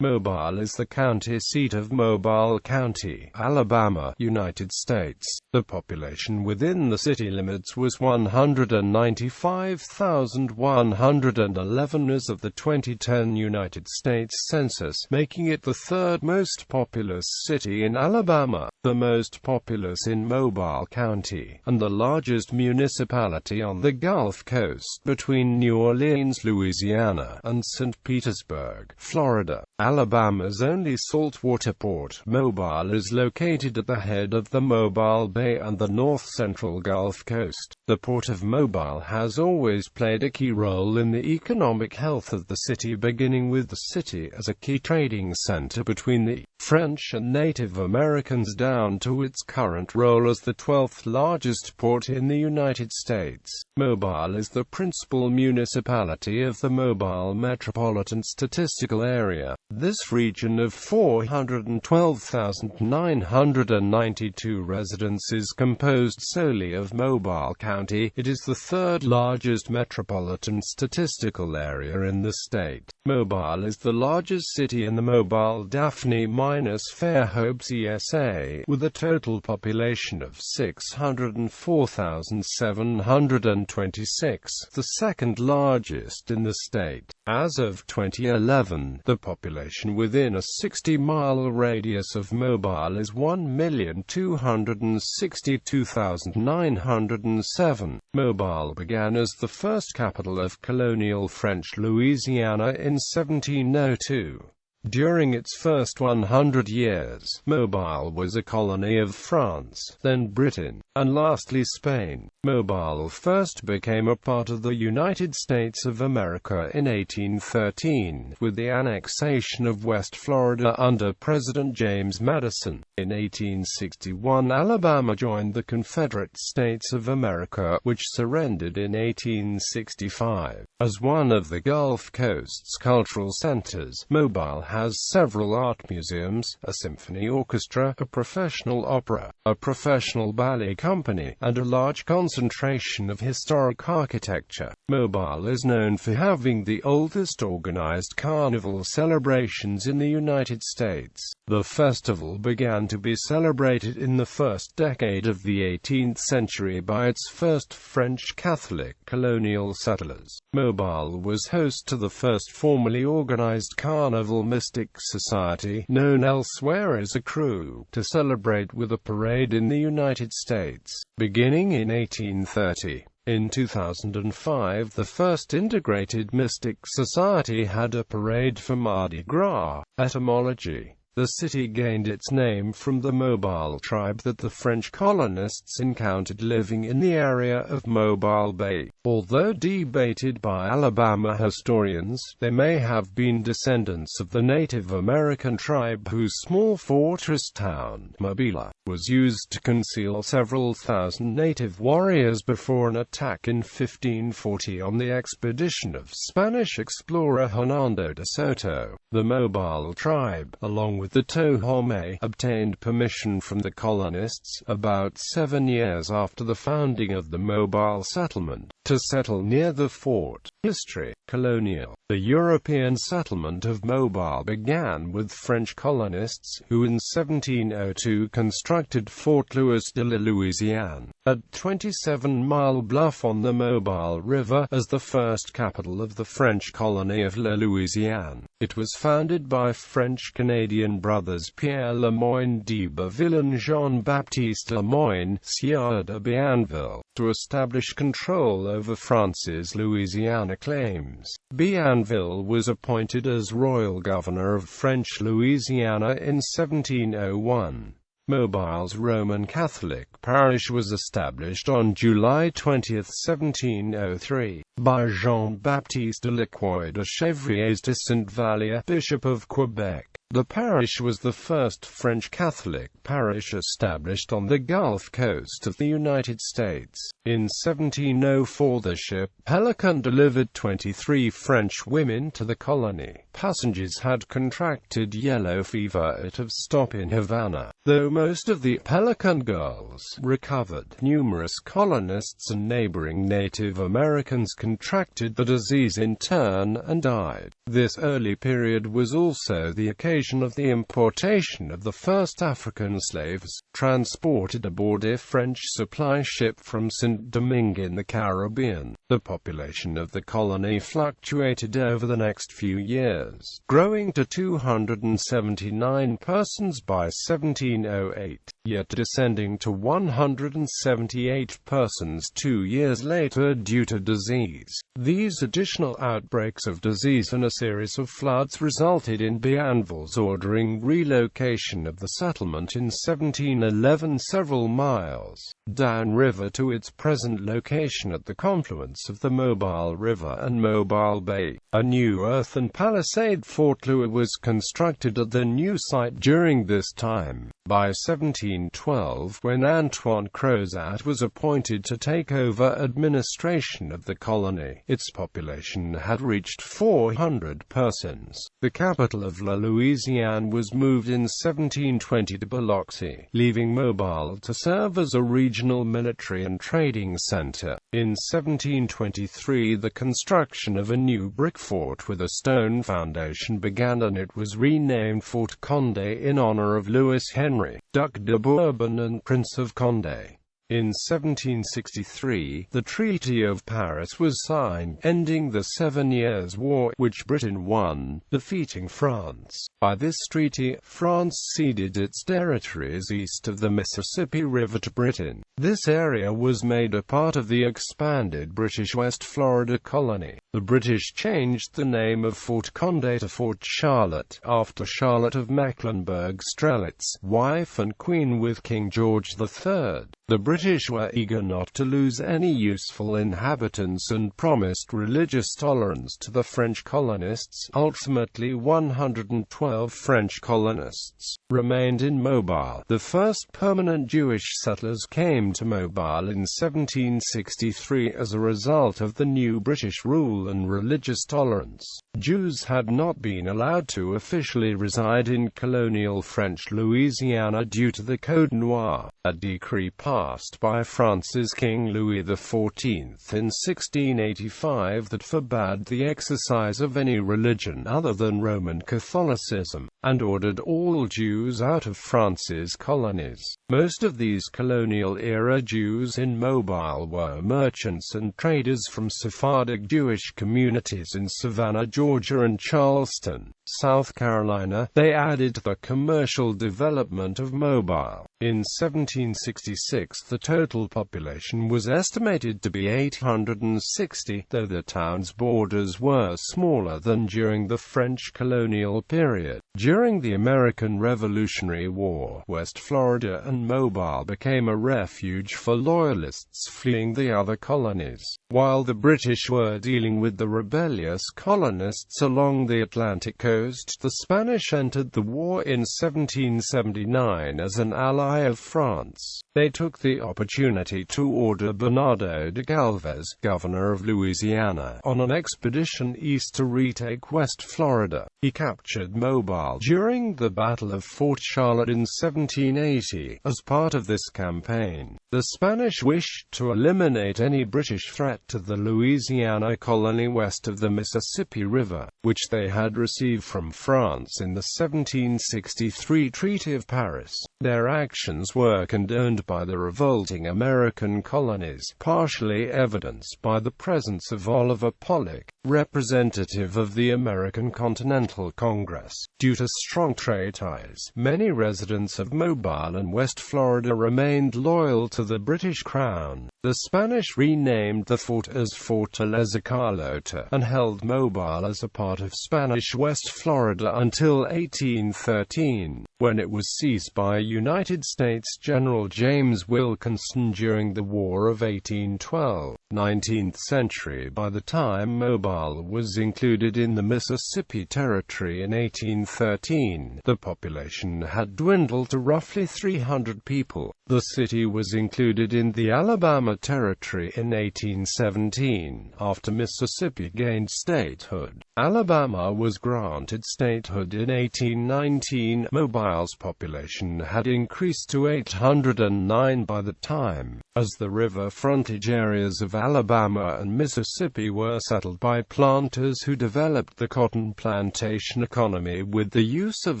Mobile is the county seat of Mobile County, Alabama, United States. The population within the city limits was 195,111 as of the 2010 United States Census, making it the third most populous city in Alabama, the most populous in Mobile County, and the largest municipality on the Gulf Coast between New Orleans, Louisiana, and St. Petersburg, Florida. Alabama's only saltwater port, Mobile, is located at the head of the Mobile Bay and the north-central Gulf Coast. The Port of Mobile has always played a key role in the economic health of the city, beginning with the city as a key trading center between the French and Native Americans down to its current role as the 12th largest port in the United States. Mobile is the principal municipality of the Mobile Metropolitan Statistical Area. This region of 412,992 residents is composed solely of Mobile County. It is the third largest metropolitan statistical area in the state. Mobile is the largest city in the Mobile-Daphne-Fairhope CSA, with a total population of 604,726, the second largest in the state. As of 2011, the population within a 60-mile radius of Mobile is 1,262,907. Mobile began as the first capital of colonial French Louisiana in 1702. During its first 100 years, Mobile was a colony of France, then Britain, and lastly Spain. Mobile first became a part of the United States of America in 1813, with the annexation of West Florida under President James Madison. In 1861, Alabama joined the Confederate States of America, which surrendered in 1865. As one of the Gulf Coast's cultural centers, Mobile has several art museums, a symphony orchestra, a professional opera, a professional ballet company, and a large concentration of historic architecture. Mobile is known for having the oldest organized carnival celebrations in the United States. The festival began to be celebrated in the first decade of the 18th century by its first French Catholic colonial settlers. Mobile was host to the first formally organized carnival Mystic Society, known elsewhere as a crew, to celebrate with a parade in the United States, beginning in 1830. In 2005, the first integrated Mystic Society had a parade for Mardi Gras. Etymology: the city gained its name from the Mobile tribe that the French colonists encountered living in the area of Mobile Bay. Although debated by Alabama historians, they may have been descendants of the Native American tribe whose small fortress town, Mobile, was used to conceal several thousand native warriors before an attack in 1540 on the expedition of Spanish explorer Hernando de Soto. The Mobile tribe, along with the Tohome, obtained permission from the colonists, about 7 years after the founding of the Mobile settlement, to settle near the fort. History: colonial. The European settlement of Mobile began with French colonists, who in 1702 constructed Fort Louis de la Louisiane, at 27-mile bluff on the Mobile River, as the first capital of the French colony of La Louisiane. It was founded by French-Canadian brothers Pierre Le Moyne d'Iberville and Jean-Baptiste Le Moyne, Sieur de Bienville, to establish control over France's Louisiana claims. Bienville was appointed as royal governor of French Louisiana in 1701. Mobile's Roman Catholic parish was established on July 20, 1703, by Jean-Baptiste de Lacroix de Chevriers de Saint-Vallier, Bishop of Quebec. The parish was the first French Catholic parish established on the Gulf Coast of the United States. In 1704 the ship Pelican delivered 23 French women to the colony. Passengers had contracted yellow fever at a stop in Havana. Though most of the Pelican girls recovered, numerous colonists and neighboring Native Americans contracted the disease in turn and died. This early period was also the occasion of the importation of the first African slaves, transported aboard a French supply ship from Saint-Domingue in the Caribbean. The population of the colony fluctuated over the next few years, growing to 279 persons by 1708, yet descending to 178 persons 2 years later due to disease. These additional outbreaks of disease and a series of floods resulted in Bienville's ordering relocation of the settlement in 1711 several miles downriver to its present location at the confluence of the Mobile River and Mobile Bay. A new earthen palisade Fort Louis was constructed at the new site during this time. By 1712, when Antoine Crozat was appointed to take over administration of the colony, its population had reached 400 persons. The capital of La Louisiane was moved in 1720 to Biloxi, leaving Mobile to serve as a regional military and trading center. In 1723 the construction of a new brick fort with a stone foundation began and it was renamed Fort Condé in honor of Louis Henry, Duc de Bourbon and Prince of Condé. In 1763, the Treaty of Paris was signed, ending the 7 Years' War, which Britain won, defeating France. By this treaty, France ceded its territories east of the Mississippi River to Britain. This area was made a part of the expanded British West Florida colony. The British changed the name of Fort Condé to Fort Charlotte, after Charlotte of Mecklenburg-Strelitz, wife and queen with King George III. The British were eager not to lose any useful inhabitants and promised religious tolerance to the French colonists. Ultimately, 112 French colonists remained in Mobile. The first permanent Jewish settlers came to Mobile in 1763 as a result of the new British rule and religious tolerance. Jews had not been allowed to officially reside in colonial French Louisiana due to the Code Noir, a decree passed by France's King Louis XIV in 1685 that forbade the exercise of any religion other than Roman Catholicism, and ordered all Jews out of France's colonies. Most of these colonial-era Jews in Mobile were merchants and traders from Sephardic Jewish communities in Savannah, Georgia and Charleston, South Carolina. They added to the commercial development of Mobile. In 1766 the total population was estimated to be 860, though the town's borders were smaller than during the French colonial period. During the American Revolutionary War, West Florida and Mobile became a refuge for Loyalists fleeing the other colonies. While the British were dealing with the rebellious colonists along the Atlantic coast, the Spanish entered the war in 1779 as an ally of France. They took the opportunity to order Bernardo de Galvez, governor of Louisiana, on an expedition east to retake West Florida. He captured Mobile during the Battle of Fort Charlotte in 1780. As part of this campaign, the Spanish wished to eliminate any British threat to the Louisiana colony west of the Mississippi River, which they had received from France in the 1763 Treaty of Paris. Their actions were condoned by the revolting American colonies, partially evidenced by the presence of Oliver Pollock, representative of the American Continental Congress. Due to strong trade ties, many residents of Mobile and West Florida remained loyal to the British Crown. The Spanish renamed the fort as Fortaleza Carlota, and held Mobile as a part of Spanish West Florida until 1813, when it was seized by United States General James Wilkinson during the War of 1812. 19th century. By the time Mobile was included in the Mississippi Territory in 1813, the population had dwindled to roughly 300 people. The city was included in the Alabama Territory in 1817, after Mississippi gained statehood. Alabama was granted statehood in 1819. Mobile's population had increased to 809 by the time, as the river frontage areas of Alabama and Mississippi were settled by planters who developed the cotton plantation economy with the use of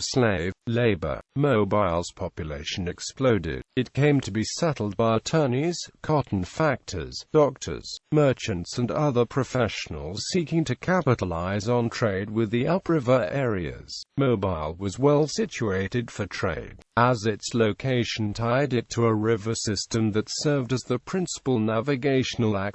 slave labor. Mobile's population exploded. It came to be settled by attorneys, cotton factors, doctors, merchants and other professionals seeking to capitalize on trade with the upriver areas. Mobile was well situated for trade, as its location tied it to a river system that served as the principal navigational access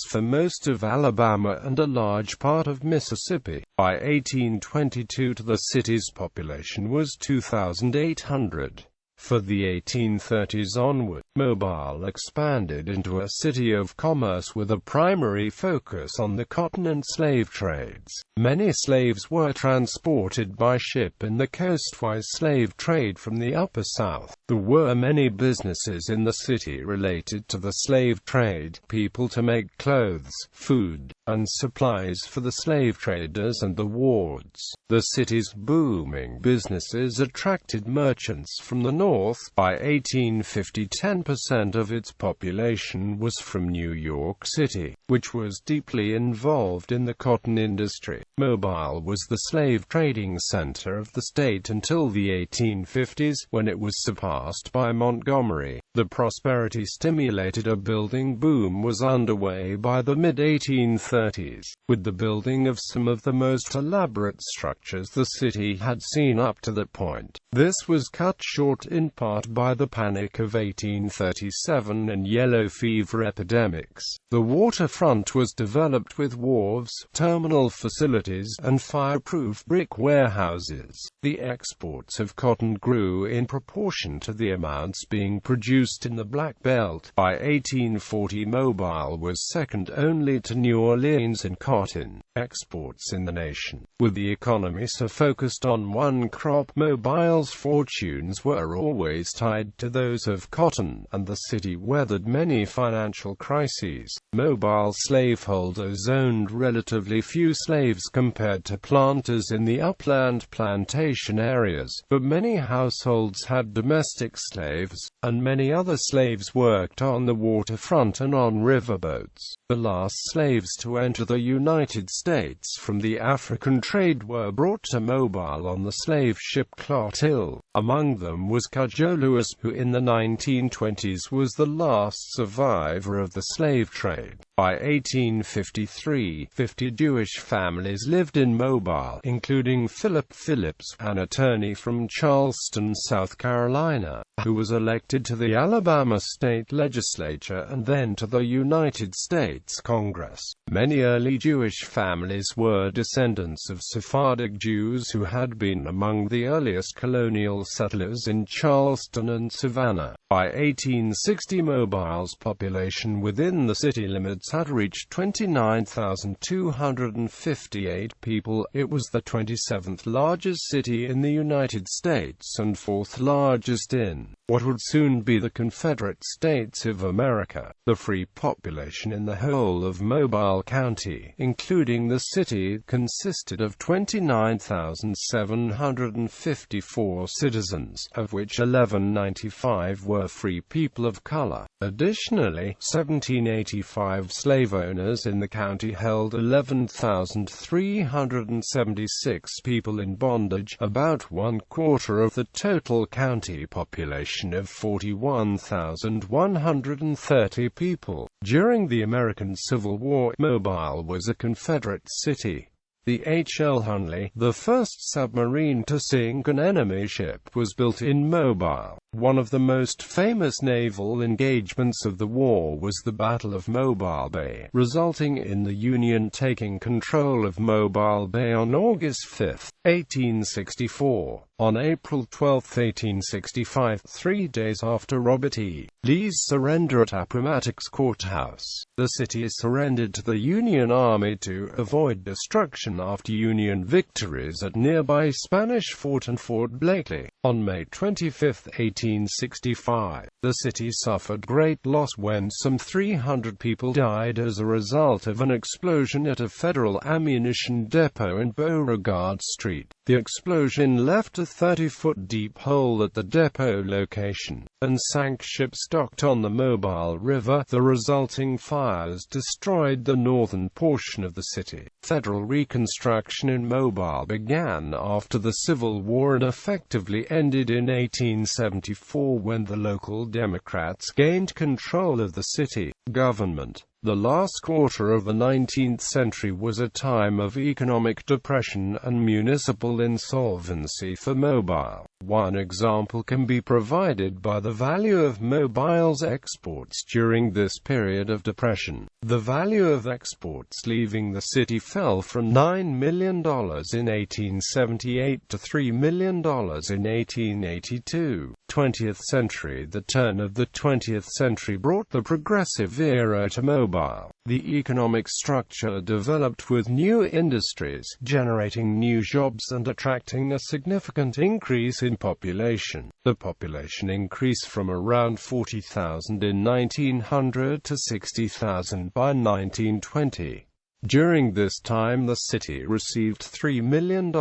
for most of Alabama and a large part of Mississippi. By 1822 the city's population was 2,800. For the 1830s onward, Mobile expanded into a city of commerce with a primary focus on the cotton and slave trades. Many slaves were transported by ship in the coastwise slave trade from the Upper South. There were many businesses in the city related to the slave trade, people to make clothes, food, and supplies for the slave traders and the wards. The city's booming businesses attracted merchants from the north. By 1850, 10% of its population was from New York City, which was deeply involved in the cotton industry. Mobile was the slave trading center of the state until the 1850s, when it was surpassed by Montgomery. The prosperity-stimulated a building boom was underway by the mid-1830s, with the building of some of the most elaborate structures the city had seen up to that point. This was cut short in part by the Panic of 1837 and yellow fever epidemics. The waterfront was developed with wharves, terminal facilities, and fireproof brick warehouses. The exports of cotton grew in proportion to the amounts being produced in the Black Belt. By 1840, Mobile was second only to New Orleans in cotton exports in the nation. With the economy so focused on one crop, Mobile's fortunes were always tied to those of cotton, and the city weathered many financial crises. Mobile slaveholders owned relatively few slaves compared to planters in the upland plantation areas, but many households had domestic slaves, and many other slaves worked on the waterfront and on riverboats. The last slaves to enter the United States from the African trade were brought to Mobile on the slave ship Clotilde. Among them was Cajolus, who in the 1920s was the last survivor of the slave trade. By 1853, 50 Jewish families lived in Mobile, including Philip Phillips, an attorney from Charleston, South Carolina, who was elected to the Alabama state legislature and then to the United States Congress. Many early Jewish families were descendants of Sephardic Jews who had been among the earliest colonial settlers in Charleston and Savannah. By 1860, Mobile's population within the city limits had reached 29,258 people. It was the 27th largest city in the United States and fourth largest in what would soon be the Confederate States of America. The free population in the whole of Mobile County, including the city, consisted of 29,754 citizens, of which 1,195 were free people of color. Additionally, 1785 slave owners in the county held 11,376 people in bondage, about 1/4 of the total county population of 41,130 people. During the American Civil War, Mobile was a Confederate city. The H.L. Hunley, the first submarine to sink an enemy ship, was built in Mobile. One of the most famous naval engagements of the war was the Battle of Mobile Bay, resulting in the Union taking control of Mobile Bay on August 5, 1864. On April 12, 1865, 3 days after Robert E. Lee's surrender at Appomattox Courthouse, the city surrendered to the Union Army to avoid destruction after Union victories at nearby Spanish Fort and Fort Blakely. On May 25, 1865, the city suffered great loss when some 300 people died as a result of an explosion at a federal ammunition depot in Beauregard Street. The explosion left a 30-foot deep hole at the depot location, and sank ships docked on the Mobile River. The resulting fires destroyed the northern portion of the city. Federal reconstruction in Mobile began after the Civil War and effectively ended in 1874 when the local Democrats gained control of the city government. The last quarter of the 19th century was a time of economic depression and municipal insolvency for Mobile. One example can be provided by the value of Mobile's exports during this period of depression. The value of exports leaving the city fell from $9 million in 1878 to $3 million in 1882. 20th century. The turn of the 20th century brought the progressive era to Mobile. The economic structure developed with new industries, generating new jobs and attracting a significant increase in population. The population increased from around 40,000 in 1900 to 60,000 by 1920. During this time the city received $3 million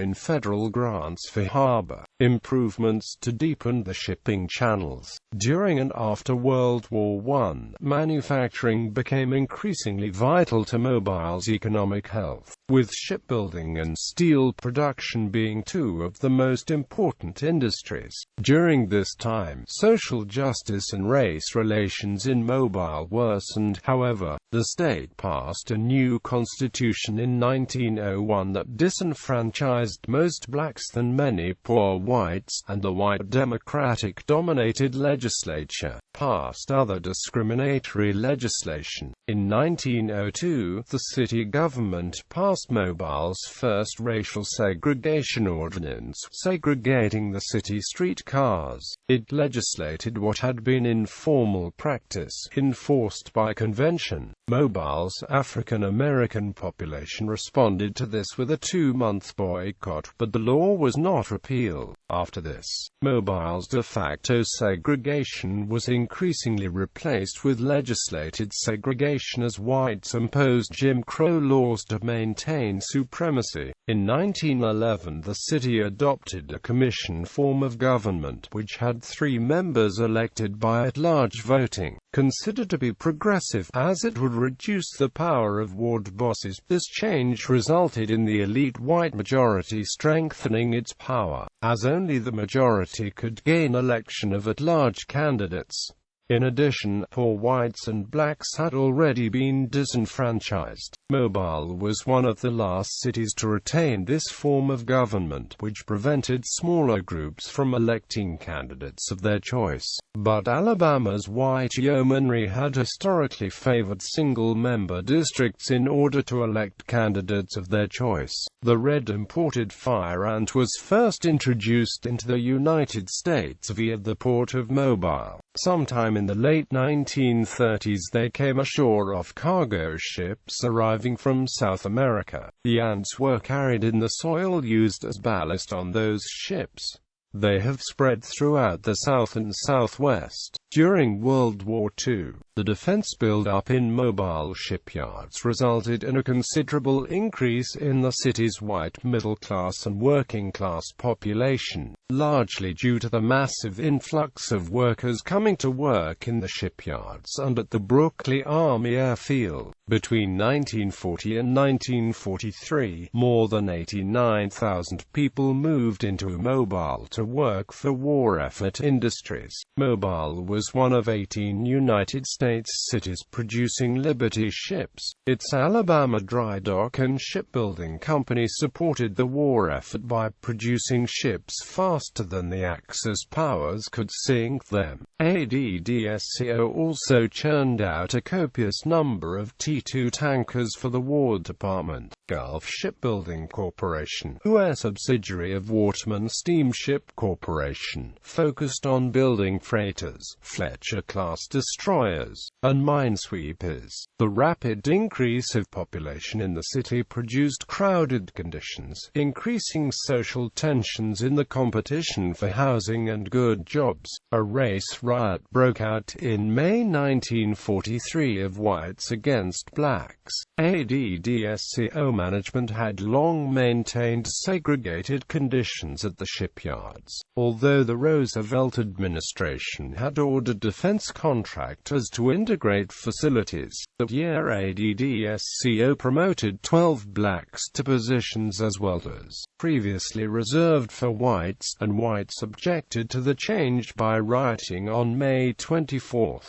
in federal grants for harbor improvements to deepen the shipping channels. During and after World War I, manufacturing became increasingly vital to Mobile's economic health, with shipbuilding and steel production being two of the most important industries. During this time, social justice and race relations in Mobile worsened. However, the state passed a new constitution in 1901 that disenfranchised most blacks than many poor whites, and the white Democratic-dominated legislature passed other discriminatory legislation. In 1902, the city government passed Mobile's first racial segregation ordinance, segregating the city streetcars. It legislated what had been informal practice, enforced by convention. Mobile's African-American population responded to this with a 2-month boycott, but the law was not repealed. After this, Mobile's de facto segregation was increasingly replaced with legislated segregation as whites imposed Jim Crow laws to maintain supremacy. In 1911, the city adopted a commission form of government, which had 3 members elected by at-large voting, considered to be progressive, as it would reduce the power of ward bosses. This change resulted in the elite white majority strengthening its power, as only the majority could gain election of at-large candidates. In addition, poor whites and blacks had already been disenfranchised. Mobile was one of the last cities to retain this form of government, which prevented smaller groups from electing candidates of their choice. But Alabama's white yeomanry had historically favored single-member districts in order to elect candidates of their choice. The red imported fire ant was first introduced into the United States via the port of Mobile. Sometime in the late 1930s they came ashore off cargo ships arriving from South America. The ants were carried in the soil used as ballast on those ships. They have spread throughout the South and Southwest. During World War II, the defense build-up in Mobile shipyards resulted in a considerable increase in the city's white middle-class and working-class population, largely due to the massive influx of workers coming to work in the shipyards and at the Brooklyn Army Airfield. Between 1940 and 1943, more than 89,000 people moved into Mobile to to work for war effort industries. Mobile was one of 18 United States cities producing Liberty ships. Its Alabama dry dock and shipbuilding company supported the war effort by producing ships faster than the Axis powers could sink them. AndrewAvitus also churned out a copious number of T-2 tankers for the War Department. Gulf Shipbuilding Corporation, U.S. subsidiary of Waterman Steamship Corporation, focused on building freighters, Fletcher-class destroyers, and minesweepers. The rapid increase of population in the city produced crowded conditions, increasing social tensions in the competition for housing and good jobs. A race riot broke out in May 1943 of whites against blacks. AndrewAvitus management had long maintained segregated conditions at the shipyards. Although the Roosevelt administration had ordered defense contractors to integrate facilities, that year AndrewAvitus promoted 12 blacks to positions as welders, previously reserved for whites, and whites objected to the change by rioting on May 24.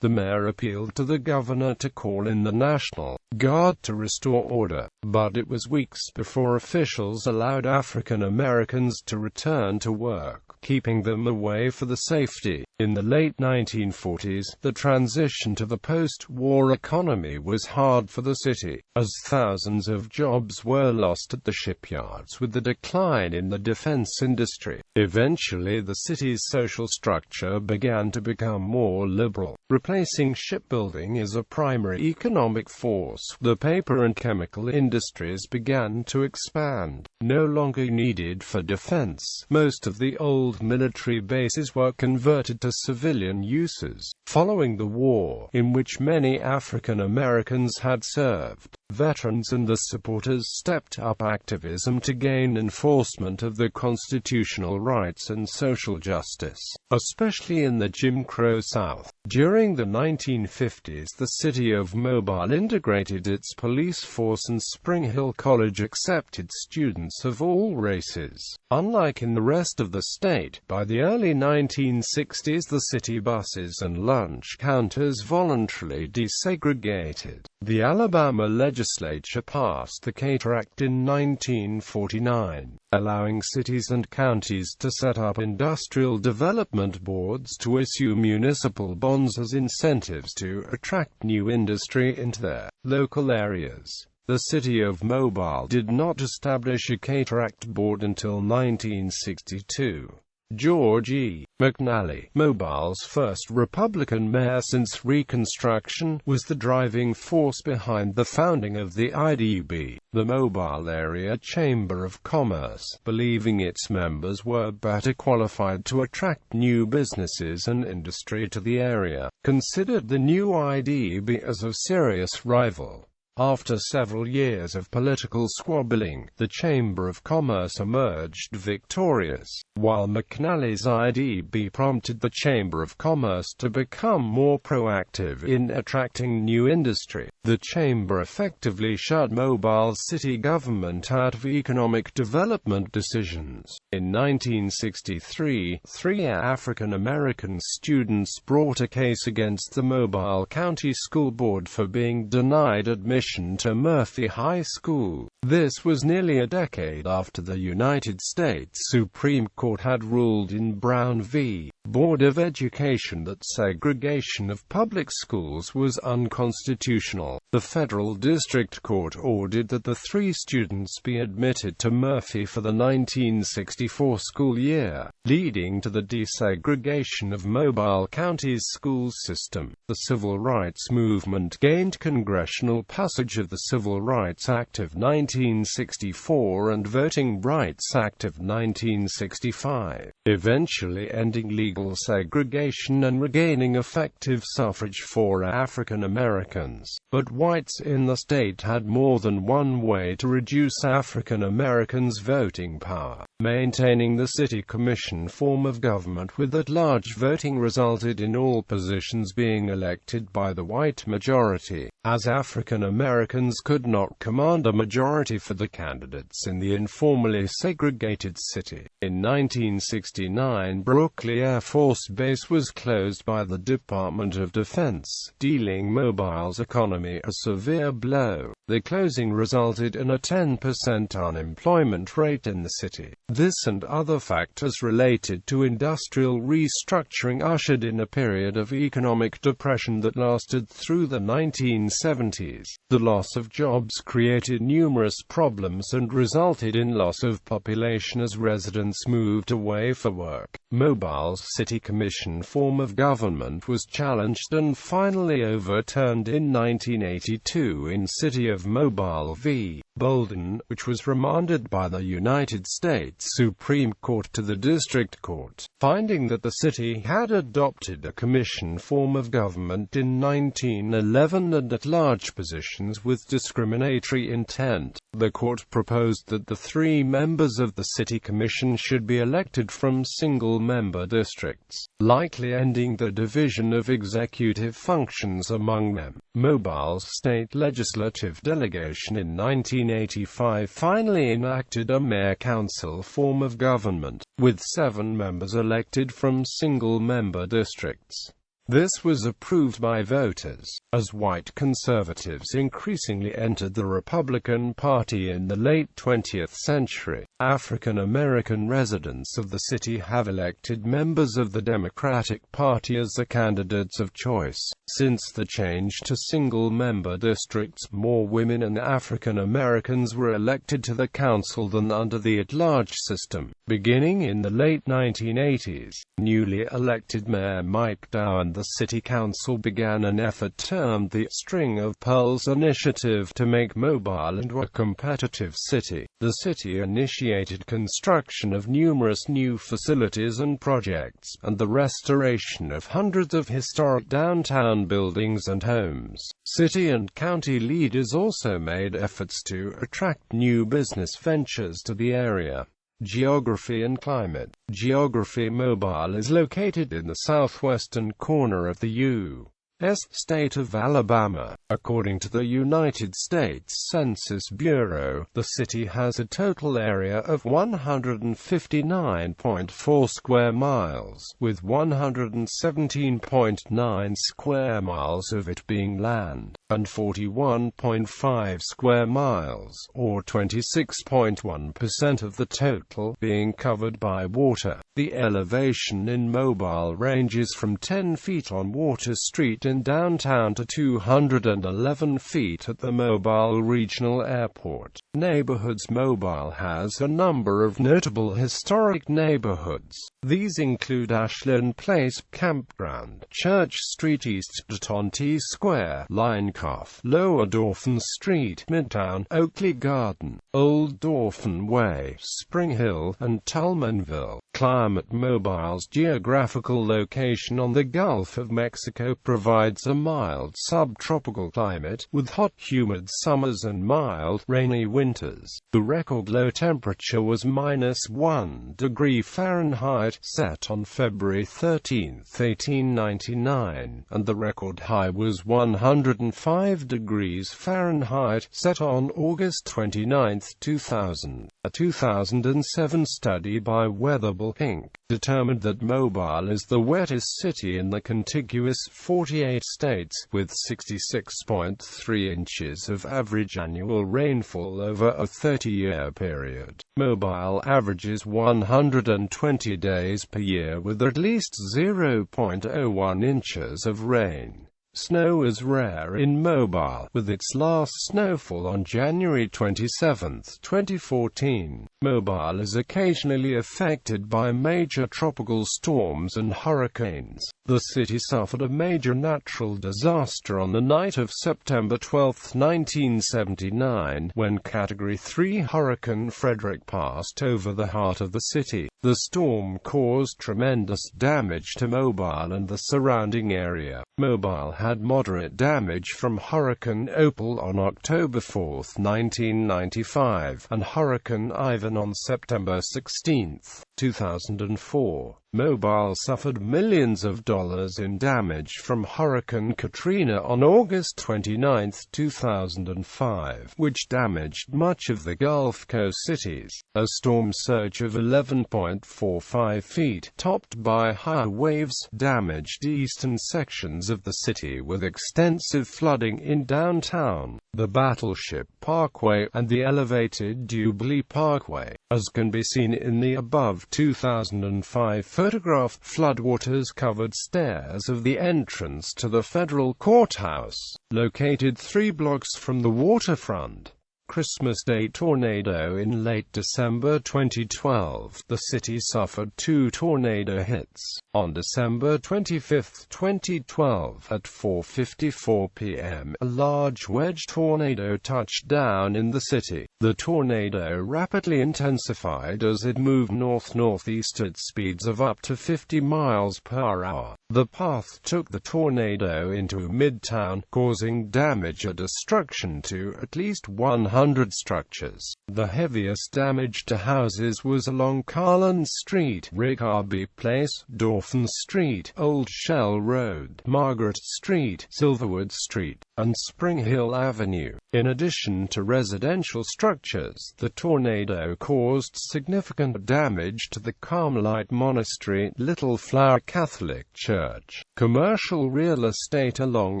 The mayor appealed to the governor to call in the National Guard to restore order, but it was weeks before officials allowed African Americans to return to work, keeping them away for the safety. In the late 1940s, the transition to the post-war economy was hard for the city, as thousands of jobs were lost at the shipyards with the decline in the defense industry. Eventually, the city's social structure began to become more liberal, replacing shipbuilding as a primary economic force. The paper and chemical industries began to expand, no longer needed for defense. Most of the old military bases were converted to civilian uses. Following the war, in which many African Americans had served, veterans and the supporters stepped up activism to gain enforcement of the constitutional rights and social justice, especially in the Jim Crow South. During the 1950s, the city of Mobile integrated its police force, and Spring Hill College accepted students of all races. Unlike in the rest of the state, by the early 1960s the city buses and lunch counters voluntarily desegregated. The Alabama legislature passed the Cater Act in 1949, allowing cities and counties to set up industrial development boards to issue municipal bonds as incentives to attract new industry into their local areas. The city of Mobile did not establish a Cater Act board until 1962. George E. McNally, Mobile's first Republican mayor since Reconstruction, was the driving force behind the founding of the IDB, the Mobile Area Chamber of Commerce, believing its members were better qualified to attract new businesses and industry to the area, considered the new IDB as a serious rival. After several years of political squabbling, the Chamber of Commerce emerged victorious, while McNally's IDB prompted the Chamber of Commerce to become more proactive in attracting new industry. The Chamber effectively shut Mobile's city government out of economic development decisions. In 1963, 3 African American students brought a case against the Mobile County School Board for being denied admission to Murphy High School. This was nearly a decade after the United States Supreme Court had ruled in Brown v. Board of Education that segregation of public schools was unconstitutional. The federal district court ordered that the 3 students be admitted to Murphy for the 1964 school year, leading to the desegregation of Mobile County's school system. The civil rights movement gained congressional passage of the Civil Rights Act of 1964 and Voting Rights Act of 1965, eventually ending legal legal segregation and regaining effective suffrage for African Americans. But whites in the state had more than one way to reduce African Americans' voting power. Maintaining the city commission form of government with at-large voting resulted in all positions being elected by the white majority, as African Americans could not command a majority for the candidates in the informally segregated city. In 1969, Brooklyn Air Force Base was closed by the Department of Defense, dealing Mobile's economy a severe blow. The closing resulted in a 10% unemployment rate in the city. This and other factors related to industrial restructuring ushered in a period of economic depression that lasted through the 1970s. The loss of jobs created numerous problems and resulted in loss of population as residents moved away for work. Mobile's city commission form of government was challenged and finally overturned in 1982 in City of Mobile v. Bolden, which was remanded by the United States Supreme Court to the District Court, finding that the city had adopted a commission form of government in 1911 and at-large positions with discriminatory intent. The court proposed that the 3 members of the city commission should be elected from single-member districts, likely ending the division of executive functions among them. Mobile's state legislative delegation in 1985 finally enacted a mayor-council form of government, with 7 members elected from single-member districts. This was approved by voters, as white conservatives increasingly entered the Republican Party in the late 20th century. African American residents of the city have elected members of the Democratic Party as the candidates of choice. Since the change to single-member districts, more women and African Americans were elected to the council than under the at-large system. Beginning in the late 1980s, newly elected Mayor Mike Dow and the City Council began an effort termed the String of Pearls Initiative to make Mobile into a competitive city. The city initiated construction of numerous new facilities and projects, and the restoration of hundreds of historic downtown buildings and homes. City and county leaders also made efforts to attract new business ventures to the area. Geography and climate. Geography. Mobile is located in the southwestern corner of the U.S. state of Alabama. According to the United States Census Bureau, the city has a total area of 159.4 square miles, with 117.9 square miles of it being land, and 41.5 square miles, or 26.1% of the total, being covered by water. The elevation in Mobile ranges from 10 feet on Water Street in downtown to 211 feet at the Mobile Regional Airport. Neighborhoods. Mobile has a number of notable historic neighborhoods. These include Ashland Place, Campground, Church Street, East Tonti Square, Linecoff, Lower Dauphin Street, Midtown, Oakley Garden, Old Dauphin Way, Spring Hill, and Tolmanville. Climate. Mobile's geographical location on the Gulf of Mexico provides a mild subtropical climate, with hot, humid summers and mild, rainy winters. The record low temperature was -1 degree Fahrenheit, set on February 13, 1899, and the record high was 105 degrees Fahrenheit, set on August 29, 2000. A 2007 study by Weatherable Inc. determined that Mobile is the wettest city in the contiguous 48 states, with 66.3 inches of average annual rainfall over a 30-year period. Mobile averages 120 days per year with at least 0.01 inches of rain. Snow is rare in Mobile, with its last snowfall on January 27, 2014. Mobile is occasionally affected by major tropical storms and hurricanes. The city suffered a major natural disaster on the night of September 12, 1979, when Category 3 Hurricane Frederick passed over the heart of the city. The storm caused tremendous damage to Mobile and the surrounding area. Mobile had moderate damage from Hurricane Opal on October 4, 1995, and Hurricane Ivan on September 16, 2004. Mobile suffered millions of dollars in damage from Hurricane Katrina on August 29, 2005, which damaged much of the Gulf Coast cities. A storm surge of 11.45 feet, topped by high waves, damaged eastern sections of the city with extensive flooding in downtown, the Battleship Parkway, and the elevated Jubilee Parkway. As can be seen in the above 2005 photograph, floodwaters covered stairs of the entrance to the federal courthouse, located 3 blocks from the waterfront. Christmas Day tornado. In late December 2012, the city suffered 2 tornado hits. On December 25, 2012, at 4:54 p.m., a large wedge tornado touched down in the city. The tornado rapidly intensified as it moved north-northeast at speeds of up to 50 miles per hour. The path took the tornado into Midtown, causing damage or destruction to at least 100 structures. The heaviest damage to houses was along Carlin Street, Rickaby Place, Dauphin Street, Old Shell Road, Margaret Street, Silverwood Street, and Spring Hill Avenue. In addition to residential structures, the tornado caused significant damage to the Carmelite Monastery, Little Flower Catholic Church, commercial real estate along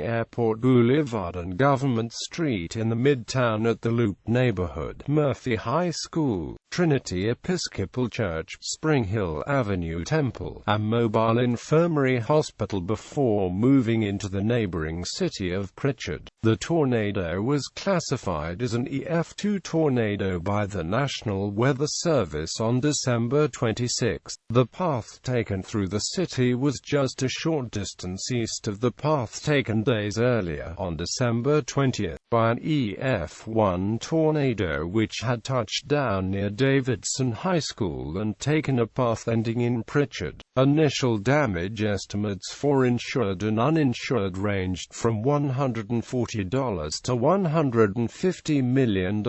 Airport Boulevard and Government Street in the Midtown at the Loop neighborhood, Murphy High School, Trinity Episcopal Church, Spring Hill Avenue Temple, and Mobile Infirmary Hospital before moving into the neighboring city of Pritchard. The tornado was classified as an EF2 tornado by the National Weather Service on December 26. The path taken through the city was just a short distance east of the path taken days earlier, on December 20, by an EF1 tornado which had touched down near Davidson High School and taken a path ending in Pritchard. Initial damage estimates for insured and uninsured ranged from $140 to $150 million.